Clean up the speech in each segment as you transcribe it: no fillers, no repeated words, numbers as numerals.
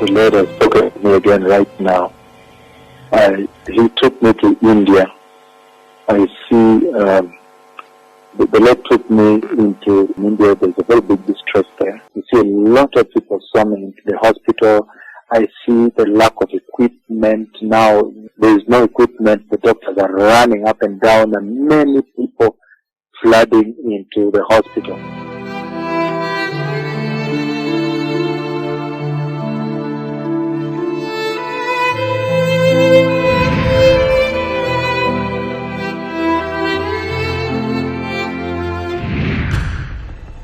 The Lord has spoken to me again right now. He took me to India. I see the Lord took me into India. There's a very big distress there. You see a lot of people swarming into the hospital. I see the lack of equipment now. There is no equipment. The doctors are running up and down, and many people flooding into the hospital.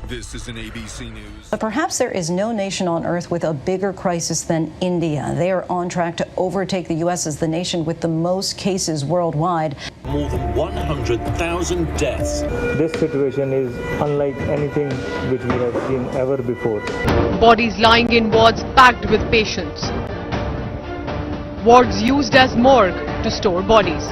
This is an ABC News. But perhaps there is no nation on earth with a bigger crisis than India. They are on track to overtake the U.S. as the nation with the most cases worldwide. More than 100,000 deaths. This situation is unlike anything which we have seen ever before. Bodies lying in wards packed with patients. Wards used as morgue to store bodies.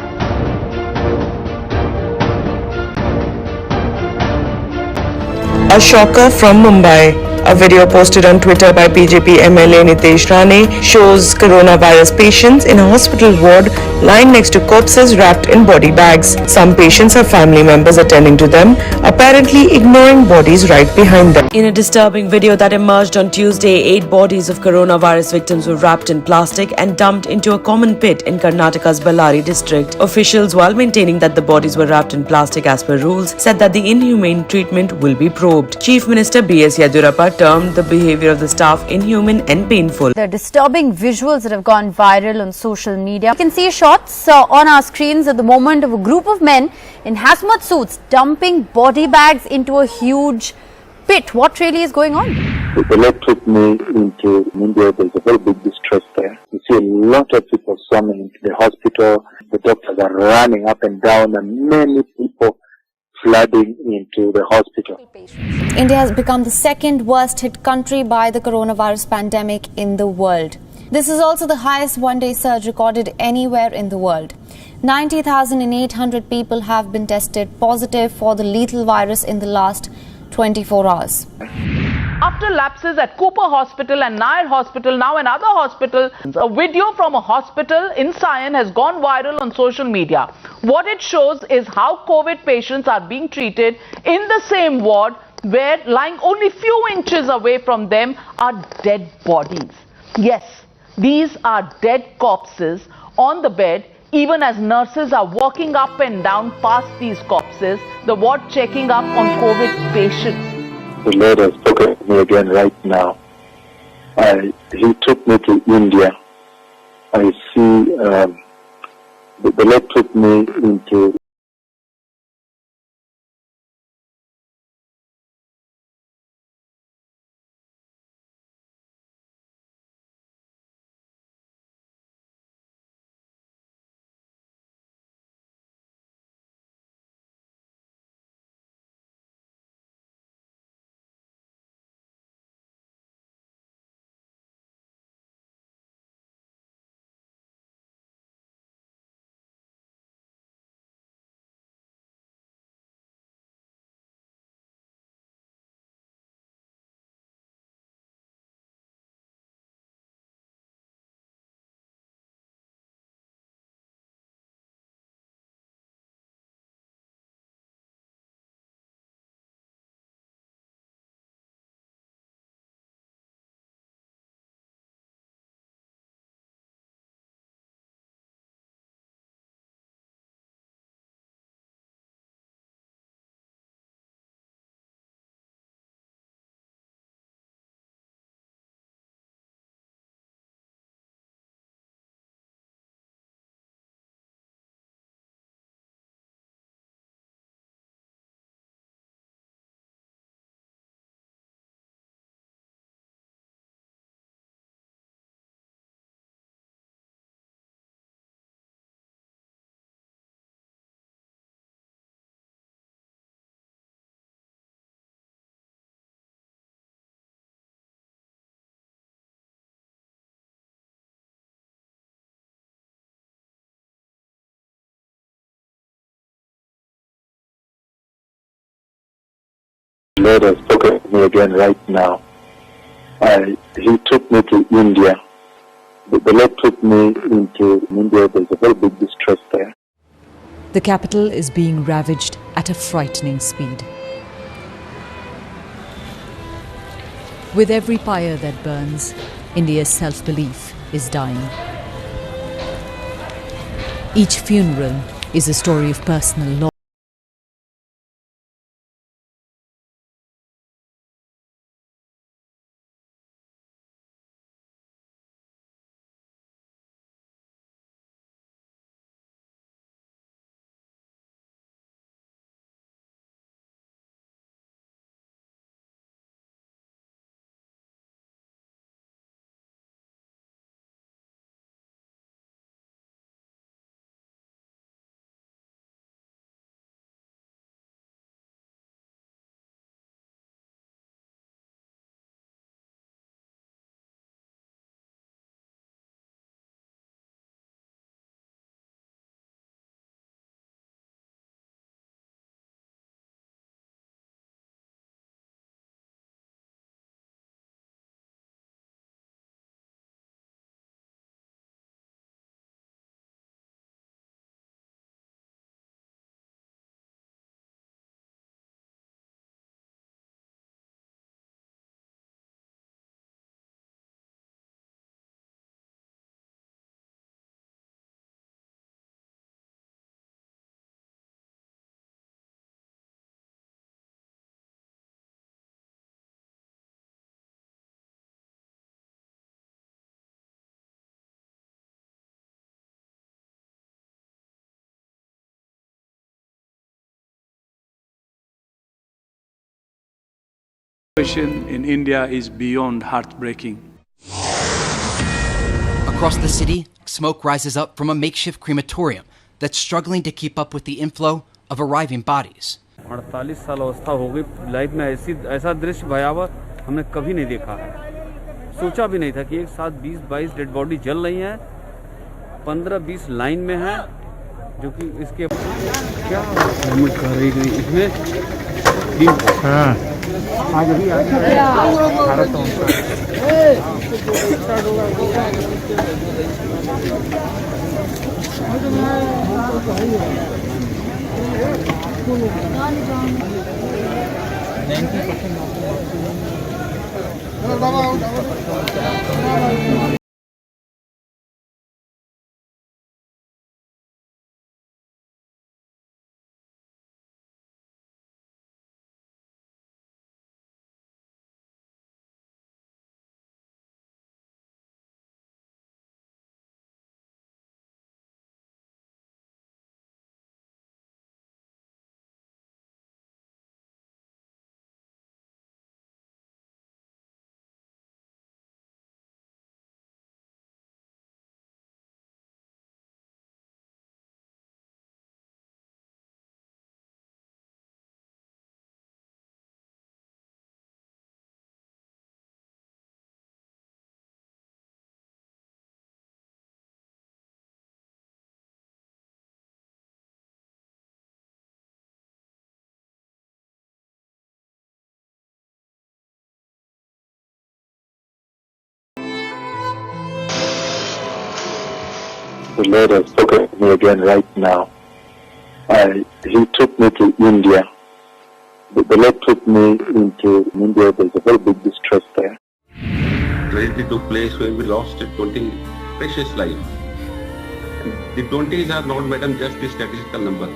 A shocker from Mumbai. A video posted on Twitter by BJP MLA Nitesh Rane shows coronavirus patients in a hospital ward lying next to corpses wrapped in body bags. Some patients have family members attending to them, apparently ignoring bodies right behind them. In a disturbing video that emerged on Tuesday, 8 bodies of coronavirus victims were wrapped in plastic and dumped into a common pit in Karnataka's Bellary district. Officials, while maintaining that the bodies were wrapped in plastic as per rules, said that the inhumane treatment will be probed. Chief Minister B.S. Yediyurappa termed the behavior of the staff inhuman and painful. The disturbing visuals that have gone viral on social media. You can see shots on our screens at the moment of a group of men in hazmat suits dumping body bags into a huge pit. What really is going on? The Lord took me into India. There's a very big distress there. You see a lot of people swarming into the hospital. The doctors are running up and down, and many people flooding into the hospital. India has become the second worst hit country by the coronavirus pandemic in the world. This is also the highest one-day surge recorded anywhere in the world. 90,800 people have been tested positive for the lethal virus in the last 24 hours. After lapses at Cooper Hospital and Nair Hospital, now another hospital, a video from a hospital in Sion has gone viral on social media. What it shows is how COVID patients are being treated in the same ward where lying only few inches away from them are dead bodies. Yes, these are dead corpses on the bed, even as nurses are walking up and down past these corpses, the ward checking up on COVID patients. The Lord has spoken to me again right now. He took me to India. I see the Lord took me into The Lord has spoken to me again right now. He took me to India. The Lord took me into India. There's a very big distress there. The capital is being ravaged at a frightening speed. With every pyre that burns, India's self-belief is dying. Each funeral is a story of personal loss. The situation in India is beyond heartbreaking. Across the city, smoke rises up from a makeshift crematorium that's struggling to keep up with the inflow of arriving bodies. 48 साल अवस्था हो गई life में ऐसा दृश्य भयावह हमने कभी नहीं देखा है। सोचा भी नहीं था कि एक साथ 20-22 डेड बॉडी जल रही हैं, 15-20 लाइन में हैं, जो कि इसके क्या कर रही गई इसमें आज भी Bharat The Lord has spoken to me again right now. He took me to India. The Lord took me into India. There's a very big distress there. Tragedy took place when we lost 20 precious lives. The 20s are not, madam, just a statistical number.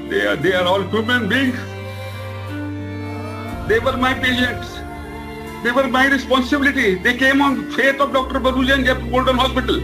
They are all human beings. They were my patients. They were my responsibility. They came on faith of Dr. Baruja and Jeff Golden Hospital.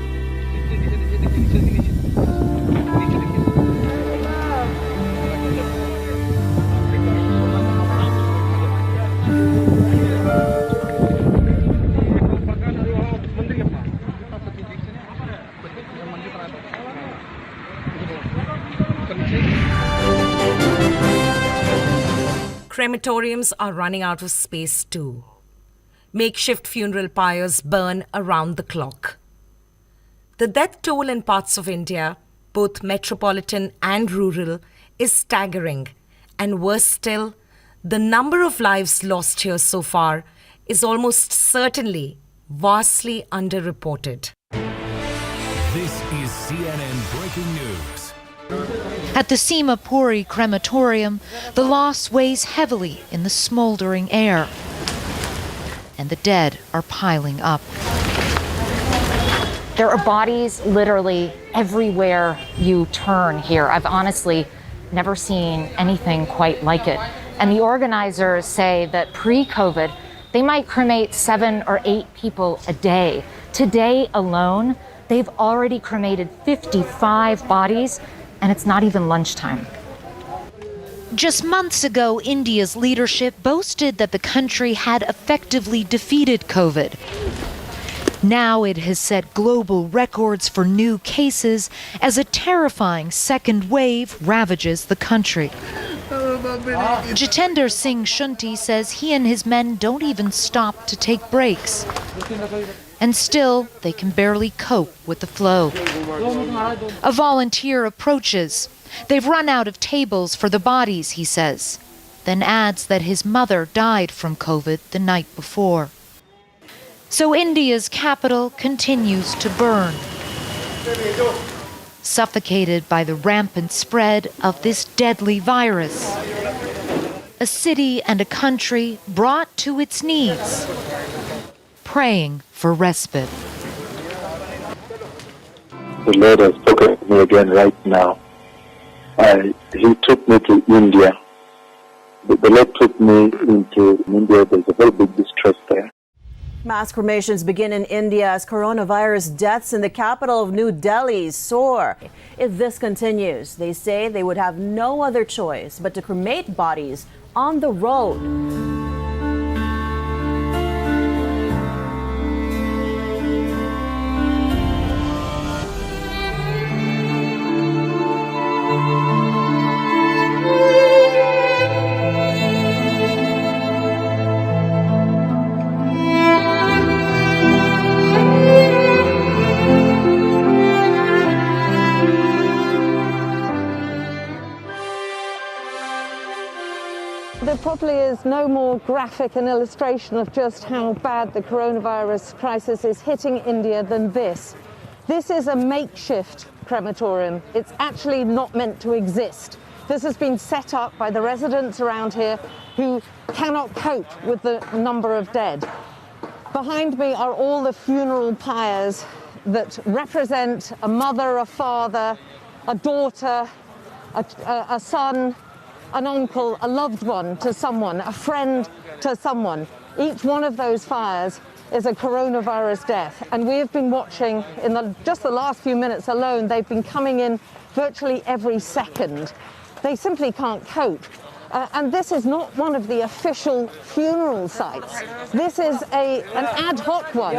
Crematoriums are running out of space too. Makeshift funeral pyres burn around the clock. The death toll in parts of India, both metropolitan and rural, is staggering. And worse still, the number of lives lost here so far is almost certainly vastly underreported. is CNN Breaking News. At the Simapuri crematorium, the loss weighs heavily in the smoldering air, and the dead are piling up. There are bodies literally everywhere you turn here. I've honestly never seen anything quite like it. And the organizers say that pre-COVID, they might cremate 7 or 8 people a day. Today alone, they've already cremated 55 bodies, and it's not even lunchtime. Just months ago, India's leadership boasted that the country had effectively defeated COVID. Now it has set global records for new cases as a terrifying second wave ravages the country. Jitender Singh Shunti says he and his men don't even stop to take breaks. And still, they can barely cope with the flow. A volunteer approaches. They've run out of tables for the bodies, he says, then adds that his mother died from COVID the night before. So India's capital continues to burn, suffocated by the rampant spread of this deadly virus. A city and a country brought to its knees, praying for respite. The Lord has spoken to me again right now. He took me to India. The Lord took me into India. There's a very big distress there. Mass cremations begin in India as coronavirus deaths in the capital of New Delhi soar. If this continues, they say they would have no other choice but to cremate bodies on the road. There probably is no more graphic an illustration of just how bad the coronavirus crisis is hitting India than this. This is a makeshift crematorium. It's actually not meant to exist. This has been set up by the residents around here who cannot cope with the number of dead. Behind me are all the funeral pyres that represent a mother, a father, a daughter, a son, an uncle, a loved one to someone, a friend to someone. Each one of those fires is a coronavirus death. And we have been watching in just the last few minutes alone, they've been coming in virtually every second. They simply can't cope. And this is not one of the official funeral sites. This is an ad hoc one.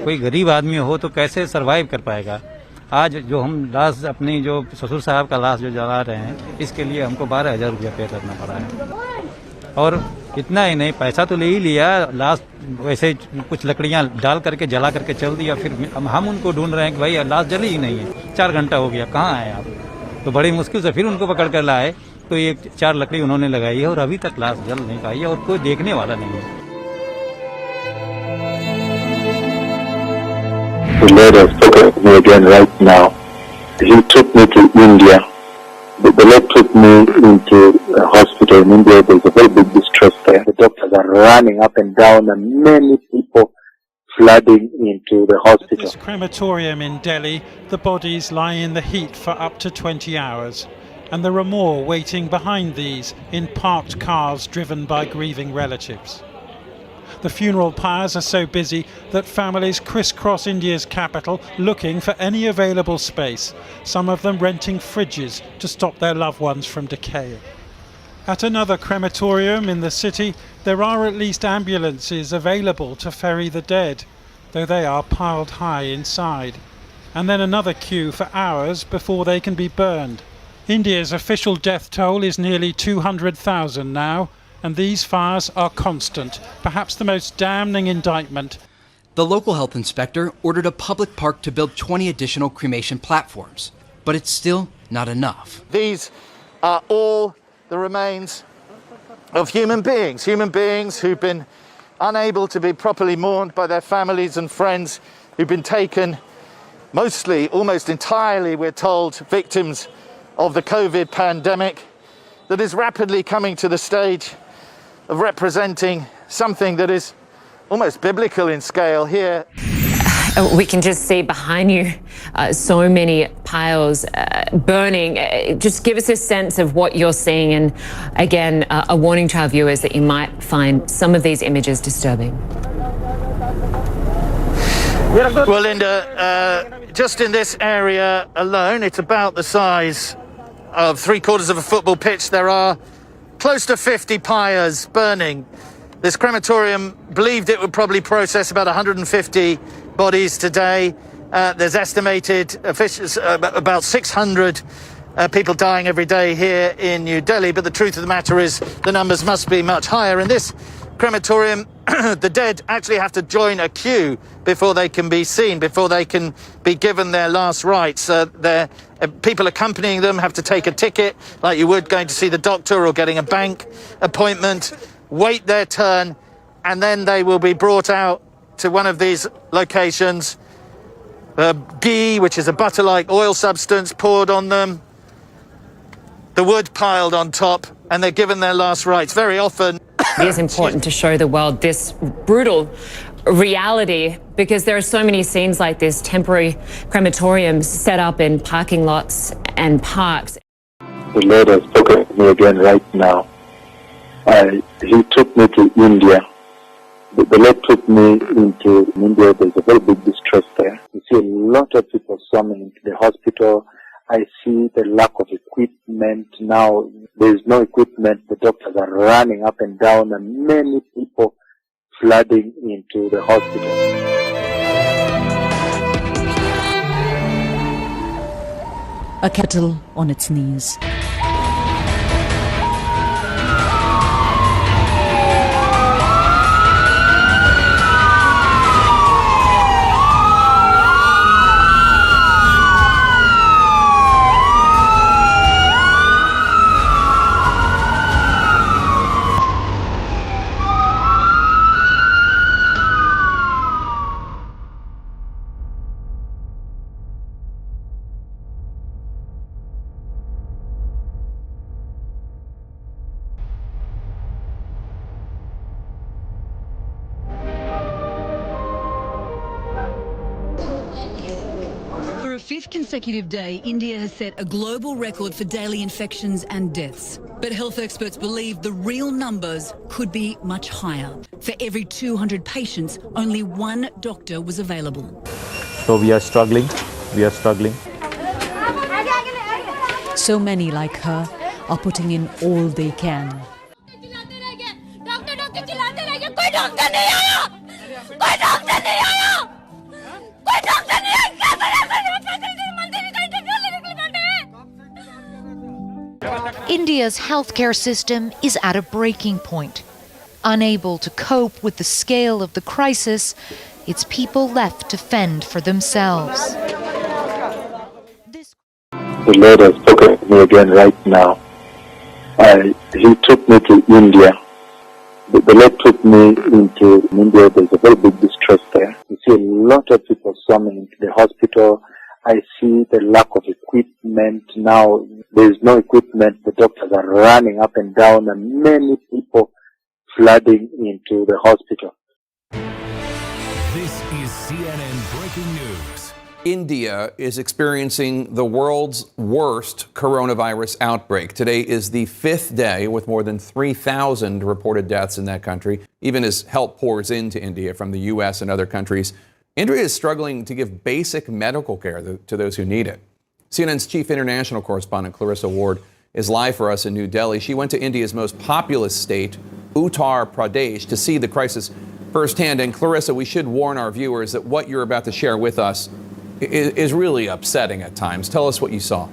कोई गरीब आदमी हो तो कैसे survive कर पाएगा। आज जो हम लाश अपनी जो ससुर साहब का लाश जो जला रहे हैं, इसके लिए हमको 12,000 रुपया पे करना पड़ा है। और इतना ही नहीं, पैसा तो ले ही लिया, लाश वैसे कुछ लकड़ियां डाल करके जला करके चल दिया। फिर हम उनको ढूंढ रहे हैं कि भाई लाश जली ही नहीं है, 4 घंटा हो गया, कहाँ आए आप? तो बड़ी मुश्किल से फिर उनको पकड़ कर लाए, तो ये 4 लकड़ी उन्होंने लगाई है और अभी तक लाश जल नहीं पाई है और कोई देखने वाला नहीं है। The Lord has spoken to me again right now. He took me to India. The Lord took me into a hospital in India. There's a very big distress there. The doctors are running up and down and many people flooding into the hospital. At this crematorium in Delhi, the bodies lie in the heat for up to 20 hours. And there are more waiting behind these in parked cars driven by grieving relatives. The funeral pyres are so busy that families crisscross India's capital looking for any available space, some of them renting fridges to stop their loved ones from decaying. At another crematorium in the city, there are at least ambulances available to ferry the dead, though they are piled high inside. And then another queue for hours before they can be burned. India's official death toll is nearly 200,000 now, and these fires are constant, perhaps the most damning indictment. The local health inspector ordered a public park to build 20 additional cremation platforms, but it's still not enough. These are all the remains of human beings who've been unable to be properly mourned by their families and friends, who've been taken mostly, almost entirely, we're told, victims of the COVID pandemic that is rapidly coming to the stage of representing something that is almost biblical in scale here. We can just see behind you so many piles burning. Just give us a sense of what you're seeing, and again, a warning to our viewers that you might find some of these images disturbing. Well, Linda, just in this area alone, it's about the size of 3/4 of a football pitch. There are close to 50 pyres burning. This crematorium believed it would probably process about 150 bodies today. There's estimated about 600 people dying every day here in New Delhi, but the truth of the matter is the numbers must be much higher. In this crematorium, the dead actually have to join a queue before they can be seen, before they can be given their last rites. People accompanying them have to take a ticket, like you would going to see the doctor or getting a bank appointment, wait their turn, and then they will be brought out to one of these locations. Ghee, which is a butter-like oil substance, poured on them, the wood piled on top, and they're given their last rites. Very often... It is important to show the world this brutal reality, because there are so many scenes like this, temporary crematoriums set up in parking lots and parks. The Lord has spoken to me again right now. He took me to India. The Lord took me into India. There's a very big distress there. You see a lot of people swarming into the hospital. I see the lack of equipment now. There's no equipment. The doctors are running up and down, and many people flooding into the hospital. A capital on its knees. For a fifth consecutive day, India has set a global record for daily infections and deaths. But health experts believe the real numbers could be much higher. For every 200 patients, only one doctor was available. So we are struggling. So many like her are putting in all they can. India's healthcare system is at a breaking point. Unable to cope with the scale of the crisis, its people left to fend for themselves. The Lord has spoken to me again right now. He took me to India. The Lord took me into India. There's a very big distress there. You see a lot of people swarming into the hospital. I see the lack of equipment now. There's no equipment. The doctors are running up and down, and many people flooding into the hospital. This is CNN Breaking News. India is experiencing the world's worst coronavirus outbreak. Today is the fifth day with more than 3,000 reported deaths in that country. Even as help pours into India from the U.S. and other countries, India is struggling to give basic medical care to those who need it. CNN's chief international correspondent, Clarissa Ward, is live for us in New Delhi. She went to India's most populous state, Uttar Pradesh, to see the crisis firsthand. And Clarissa, we should warn our viewers that what you're about to share with us is really upsetting at times. Tell us what you saw.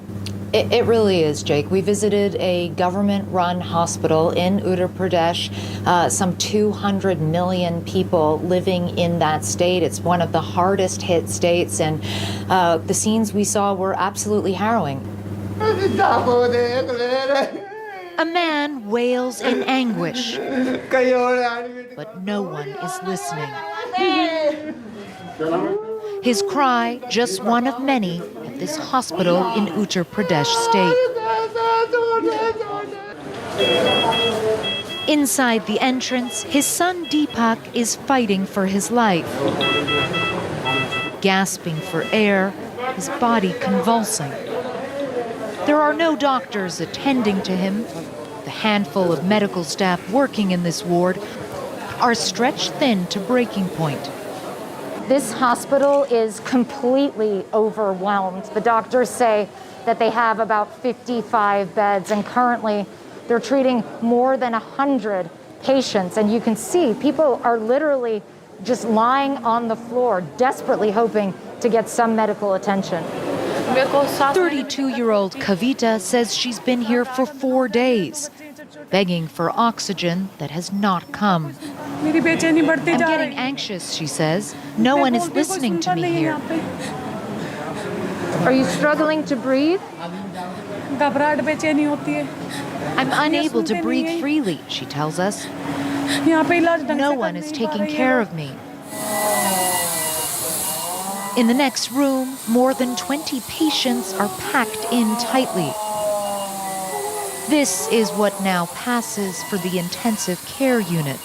It really is, Jake. We visited a government-run hospital in Uttar Pradesh, some 200 million people living in that state. It's one of the hardest hit states, and the scenes we saw were absolutely harrowing. A man wails in anguish, but no one is listening. His cry, just one of many at this hospital in Uttar Pradesh state. Inside the entrance, his son Deepak is fighting for his life. Gasping for air, his body convulsing. There are no doctors attending to him. The handful of medical staff working in this ward are stretched thin to breaking point. This hospital is completely overwhelmed. The doctors say that they have about 55 beds, and currently they're treating more than 100 patients. And you can see people are literally just lying on the floor, desperately hoping to get some medical attention. 32-year-old Kavita says she's been here for 4 days, begging for oxygen that has not come. I'm getting anxious, she says. No one is listening to me here. Are you struggling to breathe? I'm unable to breathe freely, she tells us. No one is taking care of me. In the next room, more than 20 patients are packed in tightly. This is what now passes for the intensive care unit.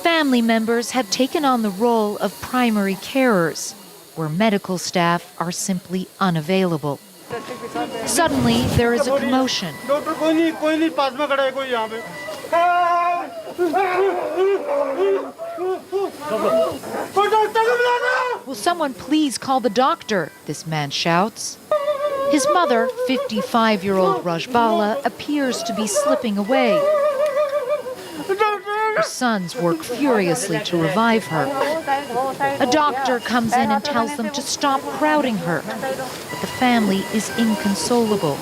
Family members have taken on the role of primary carers, where medical staff are simply unavailable. Suddenly, there is a commotion. Will someone please call the doctor? This man shouts. His mother, 55-year-old Rajbala, appears to be slipping away. Her sons work furiously to revive her. A doctor comes in and tells them to stop crowding her. But the family is inconsolable.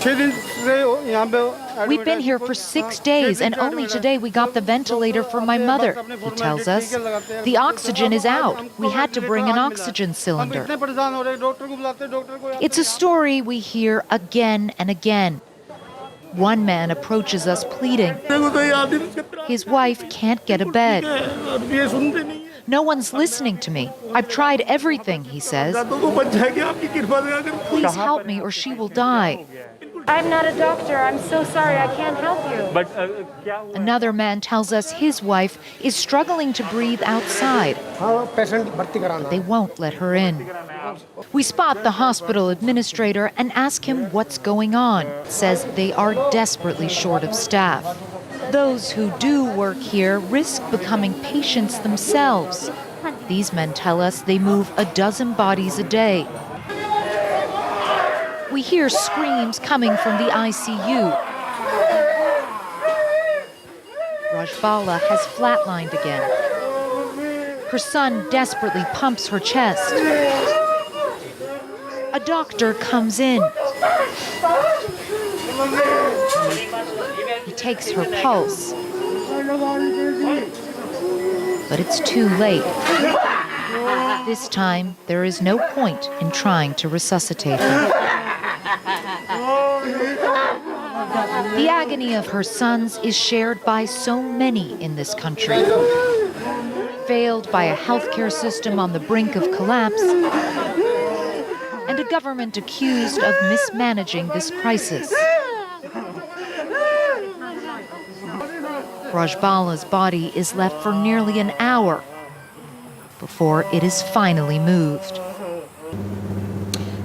We've been here for 6 days, and only today we got the ventilator for my mother, he tells us. The oxygen is out. We had to bring an oxygen cylinder. It's a story we hear again and again. One man approaches us pleading. His wife can't get a bed. No one's listening to me. I've tried everything, he says. Please help me or she will die. I'm not a doctor. I'm so sorry. I can't help you. Another man tells us his wife is struggling to breathe outside. They won't let her in. We spot the hospital administrator and ask him what's going on. Says they are desperately short of staff. Those who do work here risk becoming patients themselves. These men tell us they move a dozen bodies a day. We hear screams coming from the ICU. Rajbala has flatlined again. Her son desperately pumps her chest. A doctor comes in. He takes her pulse. But it's too late. This time, there is no point in trying to resuscitate her. The agony of her sons is shared by so many in this country. Failed by a healthcare system on the brink of collapse, and a government accused of mismanaging this crisis. Rajbala's body is left for nearly an hour before it is finally moved.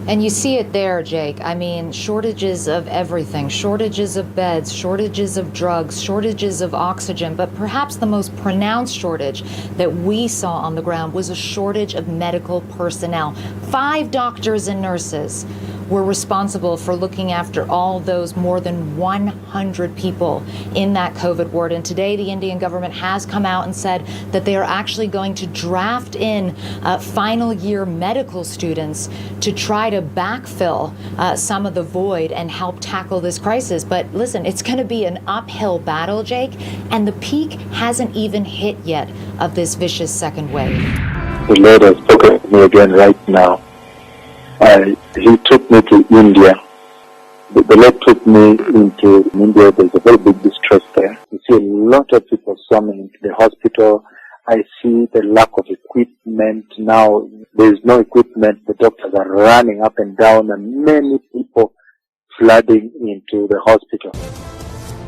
And you see it there, Jake. I mean, shortages of everything, shortages of beds, shortages of drugs, shortages of oxygen. But perhaps the most pronounced shortage that we saw on the ground was a shortage of medical personnel. 5 doctors and nurses were responsible for looking after all those more than 100 people in that COVID ward. And today, the Indian government has come out and said that they are actually going to draft in final year medical students to try to backfill some of the void and help tackle this crisis. But listen, it's going to be an uphill battle, Jake, and the peak hasn't even hit yet of this vicious second wave. The Lord has spoken to me again right now. He took me to India. The Lord took me into India. There's a very big distress there. You see a lot of people swarming into the hospital. I see the lack of equipment. Now there's no equipment. The doctors are running up and down, and many people flooding into the hospital.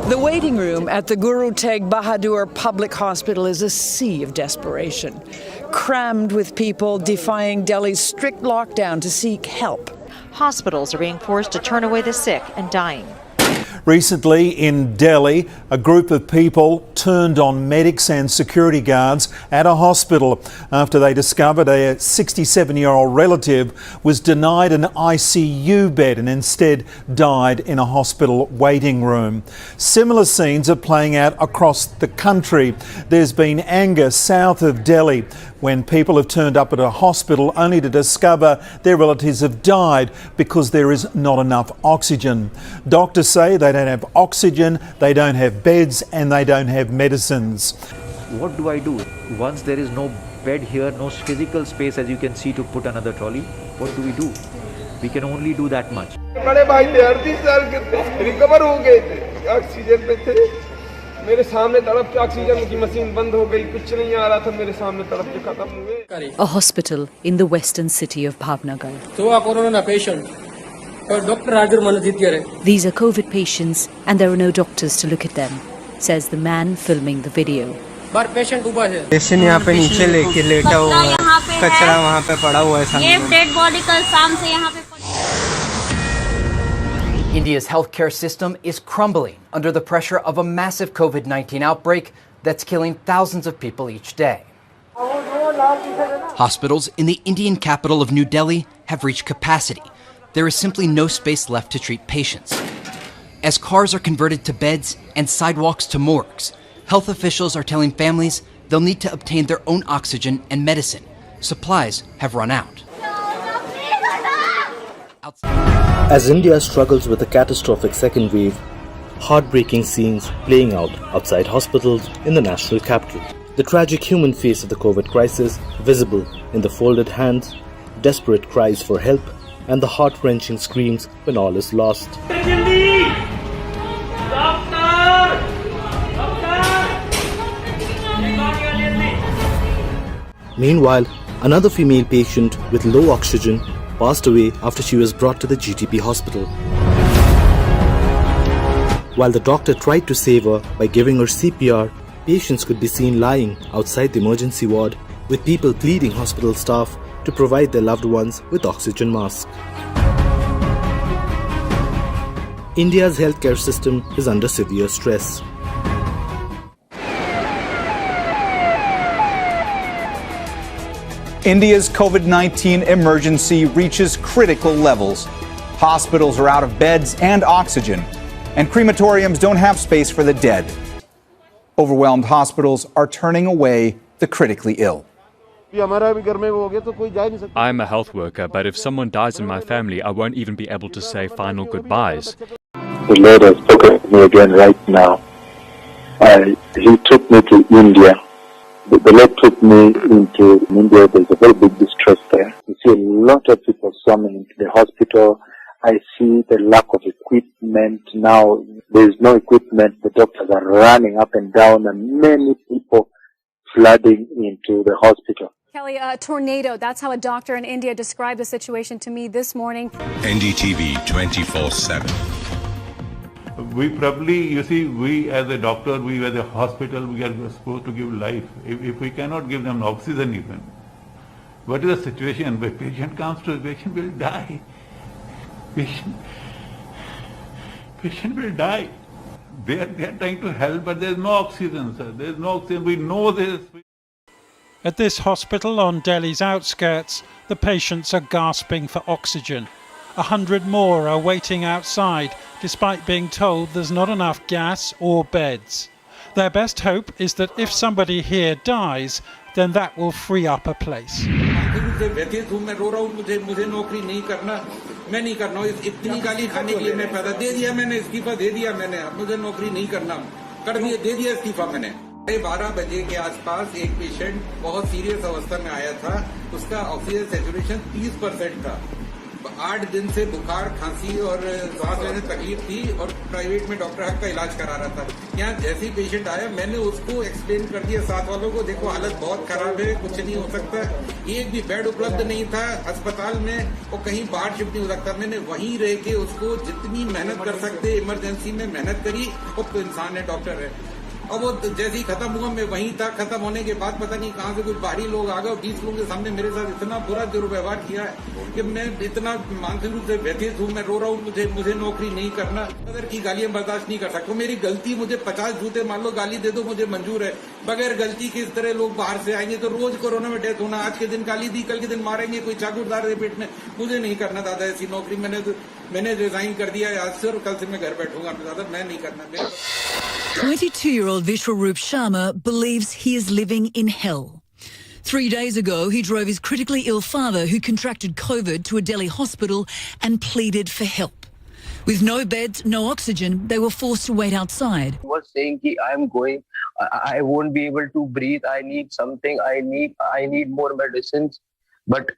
The waiting room at the Guru Tegh Bahadur Public Hospital is a sea of desperation, crammed with people defying Delhi's strict lockdown to seek help. Hospitals are being forced to turn away the sick and dying. Recently in Delhi, a group of people turned on medics and security guards at a hospital after they discovered a 67-year-old relative was denied an ICU bed and instead died in a hospital waiting room. Similar scenes are playing out across the country. There's been anger south of Delhi when people have turned up at a hospital only to discover their relatives have died because there is not enough oxygen. Doctors say they don't have oxygen, they don't have beds, and they don't have medicines. What do I do? Once there is no bed here, no physical space, as you can see, to put another trolley, what do? We can only do that much. A hospital in the western city of Bhavnagar. These are COVID patients and there are no doctors to look at them, says the man filming the video. Patient यहाँ पे नीचे लेके लेटा हुआ है, कचरा वहाँ पे पड़ा हुआ है। ये डेड बॉडी कल शाम से यहाँ पे। India's healthcare system is crumbling under the pressure of a massive COVID-19 outbreak that's killing thousands of people each day. Hospitals in the Indian capital of New Delhi have reached capacity. There is simply no space left to treat patients. As cars are converted to beds and sidewalks to morgues, health officials are telling families they'll need to obtain their own oxygen and medicine. Supplies have run out. As India struggles with a catastrophic second wave, heartbreaking scenes playing out outside hospitals in the national capital. The tragic human face of the COVID crisis visible in the folded hands, desperate cries for help, and the heart-wrenching screams when all is lost. Meanwhile, another female patient with low oxygen passed away after she was brought to the GTP hospital. While the doctor tried to save her by giving her CPR, patients could be seen lying outside the emergency ward with people pleading hospital staff to provide their loved ones with oxygen masks. India's healthcare system is under severe stress. India's COVID-19 emergency reaches critical levels. Hospitals are out of beds and oxygen, and crematoriums don't have space for the dead. Overwhelmed hospitals are turning away the critically ill. I'm a health worker, but if someone dies in my family, I won't even be able to say final goodbyes. The Lord has spoken to me again right now. He took me to India. The Lord took me into India. There's a very big distress there. You see a lot of people swarming into the hospital. I see the lack of equipment. Now there's no equipment. The doctors are running up and down, and many people flooding into the hospital. Kelly, a tornado. That's how a doctor in India described the situation to me this morning. NDTV 24/7. We probably, you see, we as a doctor, we as a hospital, we are supposed to give life. If we cannot give them oxygen even, what is the situation? When patient comes to, patient will die. Patient will die. They are trying to help, but there is no oxygen, sir. There is no oxygen. We know this. At this hospital on Delhi's outskirts, the patients are gasping for oxygen. 100 more are waiting outside, despite being told there's not enough gas or beds. Their best hope is that if somebody here dies, then that will free up a place. साढ़े 12 बजे के आसपास एक patient बहुत serious अवस्था में आया था। उसका ऑक्सीजन सैचुरेशन 30% था। 8 दिन से बुखार, खांसी और सांस लेने में तकलीफ थी और प्राइवेट में डॉक्टर हक का इलाज करा रहा था। यहाँ जैसे ही पेशेंट आया, मैंने उसको एक्सप्लेन कर दिया साथ वालों को, देखो हालत बहुत खराब है, कुछ नहीं हो सकता। एक भी बेड उपलब्ध नहीं था अस्पताल में और कहीं बाहर शिफ्ट नहीं हो सकता। मैंने वहीं रह के उसको जितनी मेहनत कर सकते इमरजेंसी में मेहनत करी। वो तो इंसान है, डॉक्टर है। अब वो जैसे ही खत्म हुआ, मैं वहीं था। खत्म होने के बाद पता नहीं कहां से कुछ बाहरी लोग आ गए और 20 लोगों के सामने मेरे साथ इतना बुरा दुर्व्यवहार किया है कि मैं इतना मानसिक रूप से व्यथित हूं। मैं रो रहा हूं, मुझे नौकरी नहीं करना। अगर की गालियां बर्दाश्त नहीं कर सकता। मेरी गलती, मुझे 50 जूते मान लो गाली दे दो, मुझे मंजूर है। बगैर गलती के इस तरह लोग बाहर से आएंगे तो रोज कोरोना में डेथ होना। आज के दिन गाली दी, कल के दिन मारेंगे, कोई चाकूदार दे पेट में। मुझे नहीं करना दादा ऐसी नौकरी। मैंने रिजाइन कर दिया है आज से और कल से मैं घर बैठूंगा। दादा मैं नहीं करना। 22-year-old Vishwaroop Sharma believes he is living in hell. 3 days ago, he drove his critically ill father, who contracted COVID, to a Delhi hospital and pleaded for help. With no beds, no oxygen, they were forced to wait outside. He was saying that I won't be able to breathe. I need something. I need more medicines, but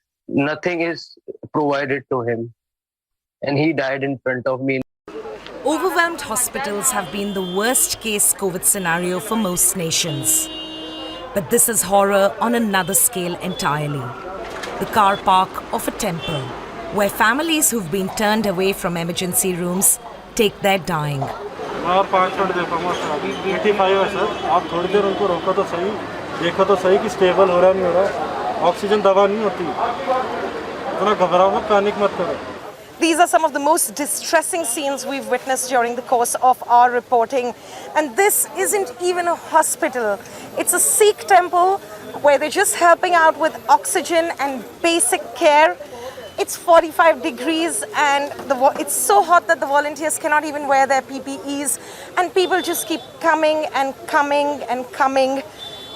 nothing is provided to him, and he died in front of me. Overwhelmed hospitals have been the worst case COVID scenario for most nations. But this is horror on another scale entirely. The car park of a temple, where families who've been turned away from emergency rooms take their dying. और 5 minute देखो, अभी 85 है sir. आप थोड़ी देर उनको रोको तो सही, देखो तो सही कि स्टेबल हो रहा नहीं हो रहा। ऑक्सीजन दवा नहीं होती। इतना घबराओ मत, पैनिक मत करो। These are some of the most distressing scenes we've witnessed during the course of our reporting. And this isn't even a hospital. It's a Sikh temple where they're just helping out with oxygen and basic care. It's 45 degrees and it's so hot that the volunteers cannot even wear their PPEs. And people just keep coming and coming and coming.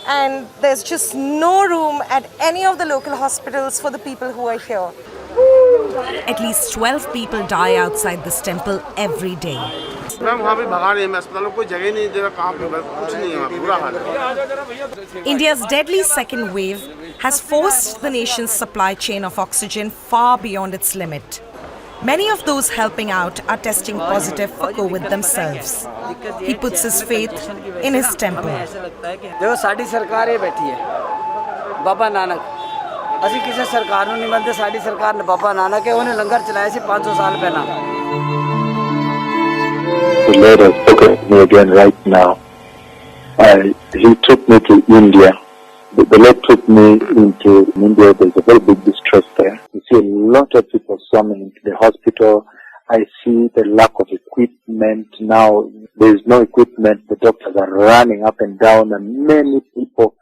And there's just no room at any of the local hospitals for the people who are here. At least 12 people die outside this temple every day. India's deadly second wave has forced the nation's supply chain of oxygen far beyond its limit. Many of those helping out are testing positive for COVID themselves. He puts his faith in his temple. देखो साड़ी सरकार ये बैठी है, बाबा नानक। ਅਸੀਂ ਕਿਸੇ ਸਰਕਾਰ ਨੂੰ ਨਹੀਂ ਮੰਨਦੇ। ਸਾਡੀ ਸਰਕਾਰ ਨੇ ਬਾਬਾ ਨਾਨਕ ਹੈ, ਉਹਨੇ ਲੰਗਰ ਚਲਾਇਆ ਸੀ 500 ਸਾਲ ਪਹਿਲਾਂ। The Lord has spoken to me again right now. He took me to India. The Lord took me into India. There's a very big distress there. You see a lot of people swarming into the hospital. I see the lack of equipment now. There is no equipment. The doctors are running up and down, and many people